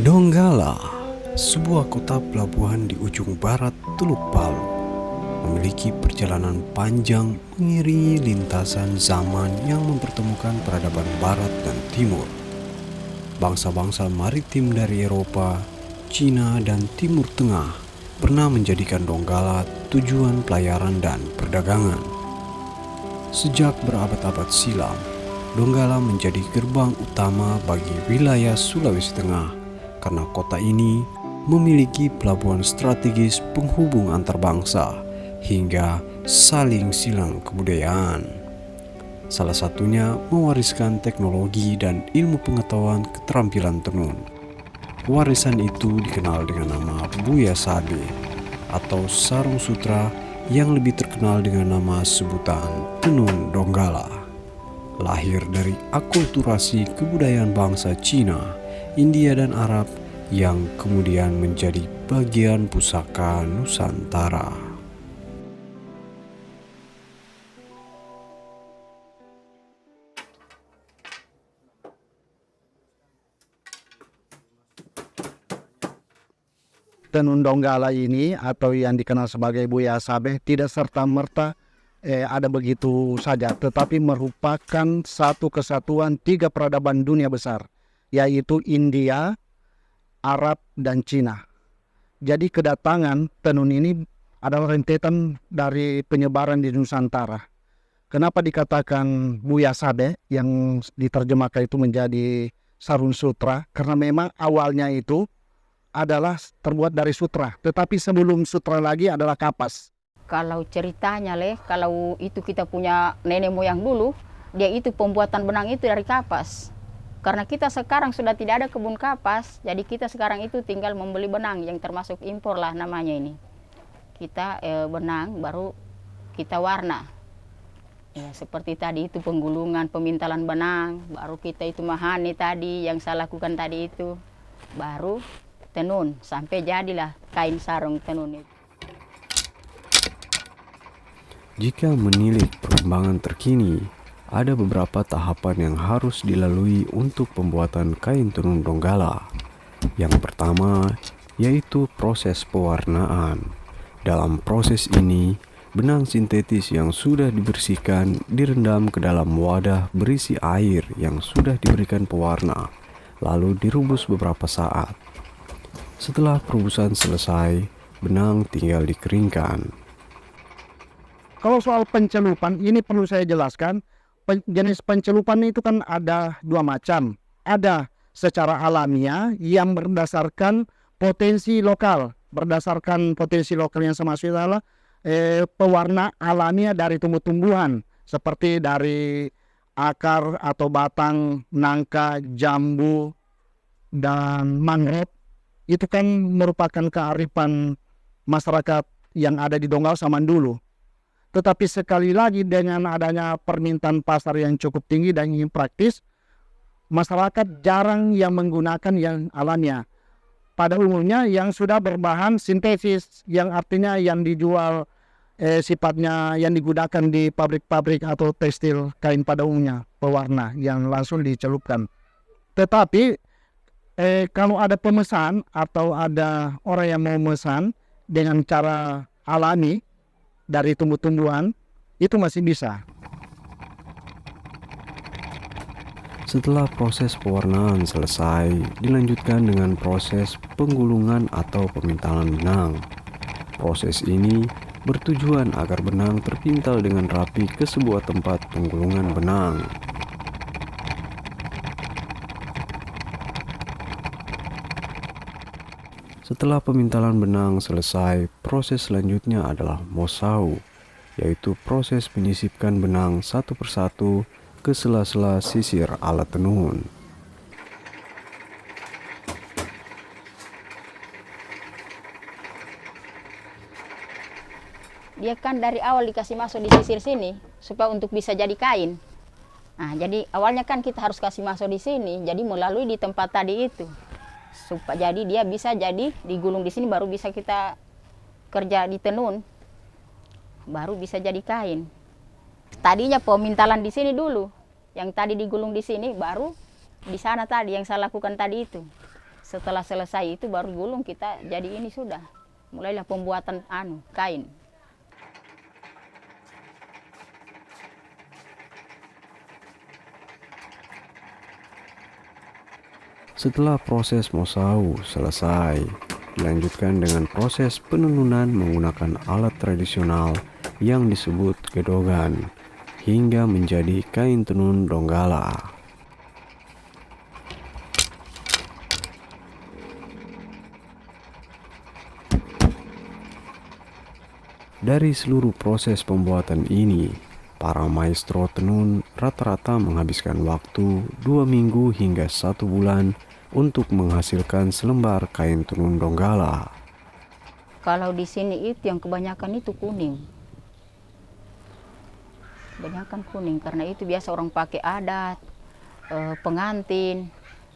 Donggala, sebuah kota pelabuhan di ujung barat Teluk Palu, memiliki perjalanan panjang mengiringi lintasan zaman yang mempertemukan peradaban barat dan timur. Bangsa-bangsa maritim dari Eropa, Cina, dan Timur Tengah pernah menjadikan Donggala tujuan pelayaran dan perdagangan. Sejak berabad-abad silam, Donggala menjadi gerbang utama bagi wilayah Sulawesi Tengah karena kota ini memiliki pelabuhan strategis penghubung antar bangsa hingga saling silang kebudayaan. Salah satunya mewariskan teknologi dan ilmu pengetahuan keterampilan tenun. Warisan itu dikenal dengan nama Buya Sabe atau Sarung Sutra yang lebih terkenal dengan nama sebutan Tenun Donggala. Lahir dari akulturasi kebudayaan bangsa Cina, India, dan Arab yang kemudian menjadi bagian pusaka Nusantara. Tenun Donggala ini atau yang dikenal sebagai Buya Sabe tidak serta-merta ada begitu saja, tetapi merupakan satu kesatuan tiga peradaban dunia besar, yaitu India, Arab, dan Cina. Jadi kedatangan tenun ini adalah rentetan dari penyebaran di Nusantara. Kenapa dikatakan Buya Sabe yang diterjemahkan itu menjadi Sarung Sutra? Karena memang awalnya itu adalah terbuat dari sutra, tetapi sebelum sutra lagi adalah kapas. Kalau ceritanya kalau itu kita punya nenek moyang dulu, dia itu pembuatan benang itu dari kapas. Karena kita sekarang sudah tidak ada kebun kapas, jadi kita sekarang itu tinggal membeli benang yang termasuk impor lah namanya ini. Kita benang baru kita warna. Ya, seperti tadi itu penggulungan, pemintalan benang, baru kita itu mahani tadi yang saya lakukan tadi itu. Baru tenun sampai jadilah kain sarung tenun itu. Jika menilik perkembangan terkini, ada beberapa tahapan yang harus dilalui untuk pembuatan kain tenun Donggala. Yang pertama yaitu proses pewarnaan. Dalam proses ini, benang sintetis yang sudah dibersihkan direndam ke dalam wadah berisi air yang sudah diberikan pewarna, lalu direbus beberapa saat. Setelah perebusan selesai, benang tinggal dikeringkan. Kalau soal pencelupan, ini perlu saya jelaskan. Jenis pencelupan itu kan ada dua macam. Ada secara alamiah yang berdasarkan potensi lokal. Berdasarkan potensi lokal yang saya maksud adalah pewarna alamiah dari tumbuh-tumbuhan. Seperti dari akar atau batang, nangka, jambu, dan mangrove. Itu kan merupakan kearifan masyarakat yang ada di Donggala zaman dulu. Tetapi sekali lagi dengan adanya permintaan pasar yang cukup tinggi dan ingin praktis, masyarakat jarang yang menggunakan yang alamiah. Pada umumnya yang sudah berbahan sintetis, yang artinya yang dijual sifatnya yang digunakan di pabrik-pabrik atau tekstil kain pada umumnya, pewarna yang langsung dicelupkan. Tetapi kalau ada pemesan atau ada orang yang mau memesan dengan cara alami dari tumbuh-tumbuhan, itu masih bisa. Setelah proses pewarnaan selesai, dilanjutkan dengan proses penggulungan atau pemintalan benang. Proses ini bertujuan agar benang terpintal dengan rapi ke sebuah tempat penggulungan benang. Setelah pemintalan benang selesai, proses selanjutnya adalah mosau, yaitu proses menyisipkan benang satu persatu ke sela-sela sisir alat tenun. Dia kan dari awal dikasih masuk di sisir sini supaya untuk bisa jadi kain. Nah, jadi awalnya kan kita harus kasih masuk di sini, jadi melalui di tempat tadi itu. Supaya jadi dia bisa jadi digulung di sini baru bisa kita kerja di tenun. Baru bisa jadi kain. Tadinya pemintalan di sini dulu. Yang tadi digulung di sini baru di sana tadi yang saya lakukan tadi itu. Setelah selesai itu baru gulung kita jadi ini sudah. Mulailah pembuatan kain. Setelah proses mosau selesai, dilanjutkan dengan proses penenunan menggunakan alat tradisional yang disebut gedogan hingga menjadi kain tenun donggala. Dari seluruh proses pembuatan ini, para maestro tenun rata-rata menghabiskan waktu 2 minggu hingga 1 bulan untuk menghasilkan selembar kain tenun donggala. Kalau di sini itu yang kebanyakan itu kuning. Kebanyakan kuning karena itu biasa orang pakai adat, pengantin.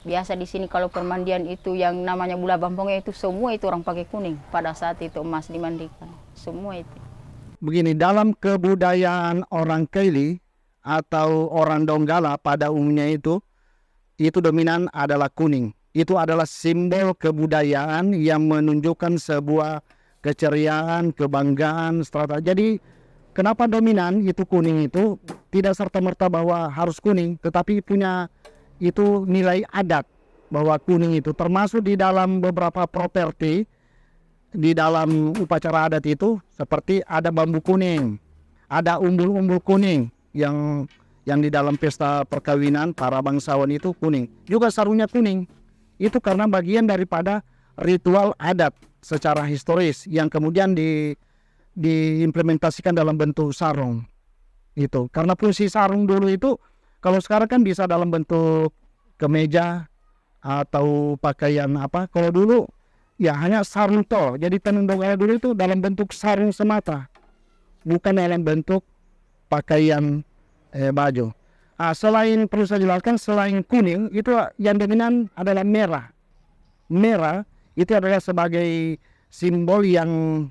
Biasa di sini kalau permandian itu yang namanya bula bampongnya itu semua itu orang pakai kuning pada saat itu emas dimandikan. Semua itu. Begini, dalam kebudayaan orang Kaili atau orang Donggala pada umumnya itu dominan adalah kuning. Itu adalah simbol kebudayaan yang menunjukkan sebuah keceriaan, kebanggaan, strata. Jadi kenapa dominan itu kuning itu tidak serta-merta bahwa harus kuning, tetapi punya itu nilai adat bahwa kuning itu termasuk di dalam beberapa properti di dalam upacara adat itu seperti ada bambu kuning, ada umbul-umbul kuning yang di dalam pesta perkawinan para bangsawan itu kuning. Juga sarungnya kuning. Itu karena bagian daripada ritual adat secara historis yang kemudian diimplementasikan dalam bentuk sarung. Itu karena fungsi sarung dulu itu kalau sekarang kan bisa dalam bentuk kemeja atau pakaian apa. Kalau dulu ya hanya sarung toh. Jadi tenun donggala dulu itu dalam bentuk sarung semata, bukan dalam bentuk pakaian baju. Selain perlu saya jelaskan, selain kuning itu yang dominan adalah merah. Merah itu adalah sebagai simbol yang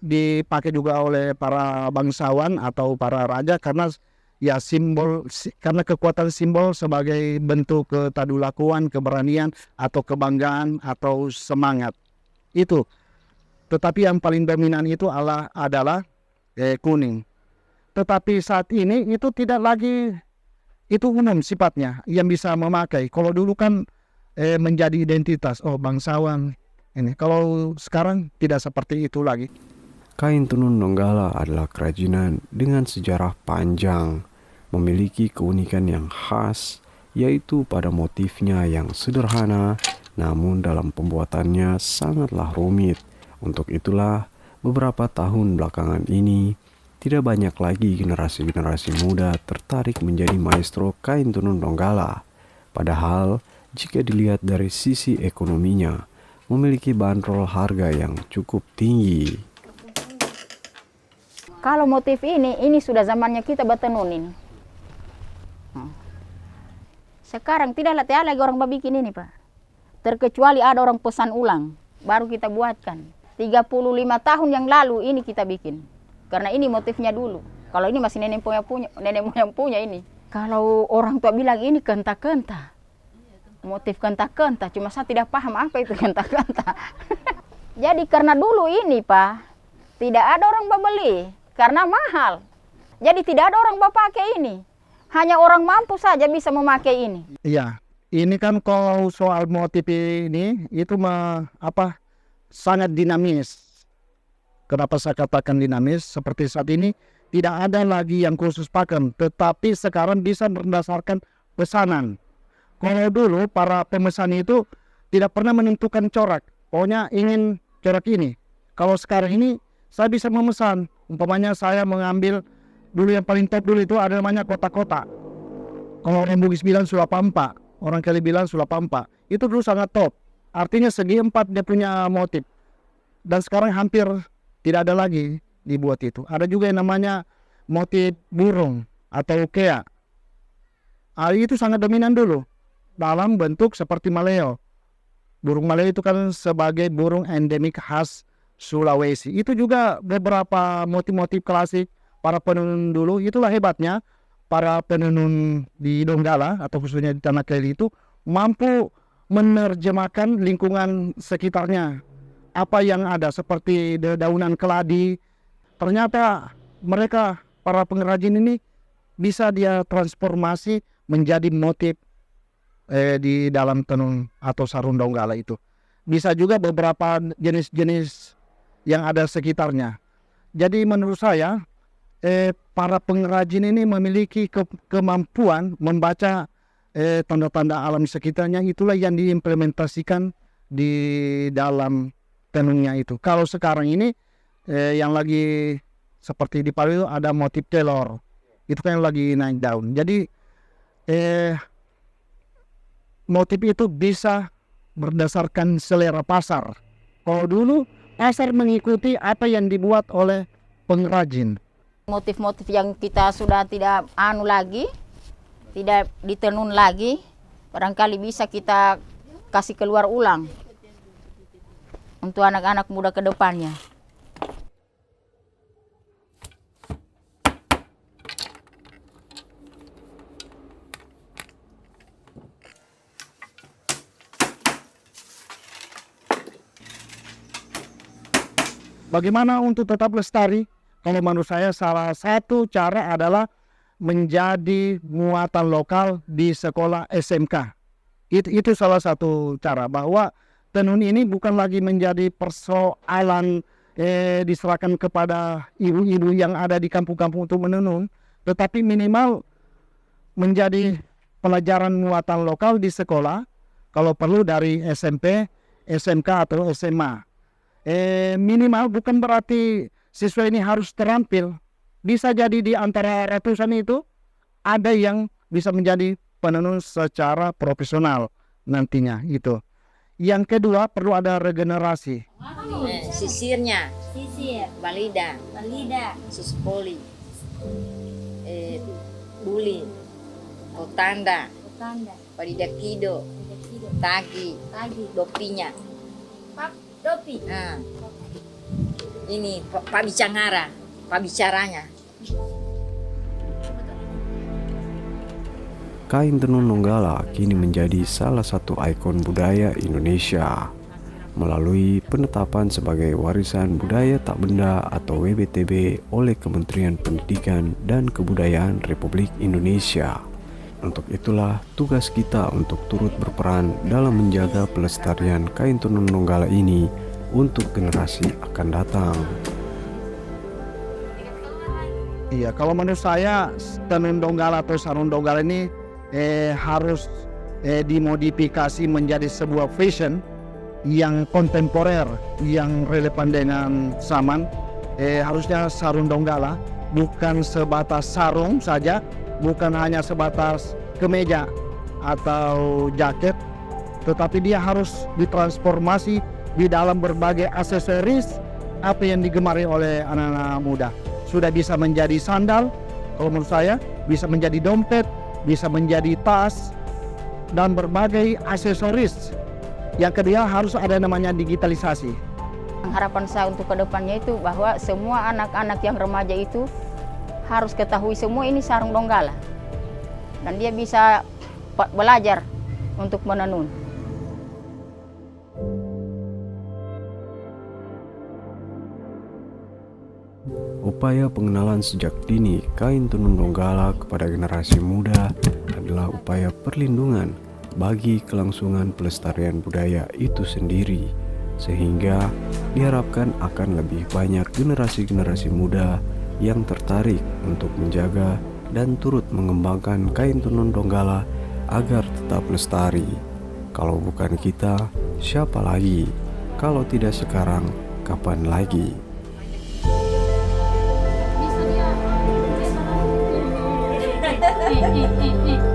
dipakai juga oleh para bangsawan atau para raja karena ya simbol karena kekuatan simbol sebagai bentuk ketadulakuan, keberanian atau kebanggaan atau semangat. Itu. Tetapi yang paling dominan itu adalah kuning. Tetapi saat ini itu tidak lagi itu umum sifatnya yang bisa memakai. Kalau dulu kan menjadi identitas, bangsawan ini. Kalau sekarang tidak seperti itu lagi. Kain tenun donggala adalah kerajinan dengan sejarah panjang, memiliki keunikan yang khas, yaitu pada motifnya yang sederhana, namun dalam pembuatannya sangatlah rumit. Untuk itulah beberapa tahun belakangan ini tidak banyak lagi generasi-generasi muda tertarik menjadi maestro kain tenun donggala. Padahal jika dilihat dari sisi ekonominya, memiliki bandrol harga yang cukup tinggi. Kalau motif ini sudah zamannya kita bertenunin. Sekarang tidak lagi orang bikin ini, Pak. Terkecuali ada orang pesan ulang, baru kita buatkan. 35 tahun yang lalu ini kita bikin. Karena ini motifnya dulu. Kalau ini masih nenek moyang punya ini. Kalau orang tua bilang ini kenta-kenta. Motif kenta-kenta, cuma saya tidak paham apa itu kenta-kenta. Jadi karena dulu ini, Pak, tidak ada orang membeli karena mahal. Jadi tidak ada orang pakai ini. Hanya orang mampu saja bisa memakai ini. Iya, ini kan kalau soal motif ini itu sangat dinamis. Kenapa saya katakan dinamis? Seperti saat ini tidak ada lagi yang khusus pakem, tetapi sekarang bisa berdasarkan pesanan. Kalau dulu para pemesan itu tidak pernah menentukan corak, pokoknya ingin corak ini. Kalau sekarang ini saya bisa memesan, umpamanya saya mengambil dulu yang paling top dulu itu ada namanya kotak-kotak. Kalau orang Bugis bilang sulapampa, orang Kali bilang sulapampa, itu dulu sangat top. Artinya segi 4 dia punya motif. Dan sekarang hampir tidak ada lagi dibuat itu. Ada juga yang namanya motif burung atau kea. Itu sangat dominan dulu dalam bentuk seperti maleo. Burung maleo itu kan sebagai burung endemik khas Sulawesi. Itu juga beberapa motif-motif klasik para penenun dulu. Itulah hebatnya para penenun di Donggala atau khususnya di Tanah Kaili itu mampu menerjemahkan lingkungan sekitarnya. Apa yang ada seperti dedaunan keladi, ternyata mereka para pengrajin ini bisa dia transformasi menjadi motif di dalam tenun atau sarung donggala itu. Bisa juga beberapa jenis-jenis yang ada sekitarnya. Jadi menurut saya para pengrajin ini memiliki kemampuan membaca tanda-tanda alam sekitarnya, itulah yang diimplementasikan di dalam tenunnya itu. Kalau sekarang ini yang lagi seperti di Palu itu ada motif kelor, itu kan yang lagi naik daun. Jadi motif itu bisa berdasarkan selera pasar. Kalau dulu pasar mengikuti apa yang dibuat oleh pengrajin. Motif-motif yang kita sudah tidak lagi, tidak ditenun lagi, barangkali bisa kita kasih keluar ulang untuk anak-anak muda ke depannya. Bagaimana untuk tetap lestari? Kalau menurut saya salah satu cara adalah menjadi muatan lokal di sekolah SMK. Itu salah satu cara, bahwa tenun ini bukan lagi menjadi persoalan diserahkan kepada ibu-ibu yang ada di kampung-kampung untuk menenun, tetapi minimal menjadi pelajaran muatan lokal di sekolah, kalau perlu dari SMP, SMK atau SMA. Minimal bukan berarti siswa ini harus terampil. Bisa jadi di antara ratusan itu ada yang bisa menjadi penenun secara profesional nantinya itu. Yang kedua, perlu ada regenerasi. Sisirnya, balida, suspoli, bulin, otanda, padidakido, tagi, dopinya. Dopi. Nah, ini pabicaranya. Kain tenun Donggala kini menjadi salah satu ikon budaya Indonesia melalui penetapan sebagai warisan budaya tak benda atau WBTB oleh Kementerian Pendidikan dan Kebudayaan Republik Indonesia. Untuk itulah tugas kita untuk turut berperan dalam menjaga pelestarian kain tenun Donggala ini untuk generasi akan datang. Iya, kalau menurut saya tenun Donggala atau sarung Donggala ini harus dimodifikasi menjadi sebuah fashion yang kontemporer, yang relevan dengan zaman. Harusnya sarung Donggala bukan sebatas sarung saja, bukan hanya sebatas kemeja atau jaket, tetapi dia harus ditransformasi di dalam berbagai aksesoris apa yang digemari oleh anak-anak muda. Sudah bisa menjadi sandal, kalau menurut saya bisa menjadi dompet, bisa menjadi tas, dan berbagai aksesoris. Yang kedua, harus ada namanya digitalisasi. Harapan saya untuk kedepannya itu bahwa semua anak-anak yang remaja itu harus ketahui semua ini sarung Donggala, dan dia bisa belajar untuk menenun. Upaya pengenalan sejak dini kain tenun Donggala kepada generasi muda adalah upaya perlindungan bagi kelangsungan pelestarian budaya itu sendiri, sehingga diharapkan akan lebih banyak generasi-generasi muda yang tertarik untuk menjaga dan turut mengembangkan kain tenun Donggala agar tetap lestari. Kalau bukan kita, siapa lagi? Kalau tidak sekarang, kapan lagi? Bisa dia.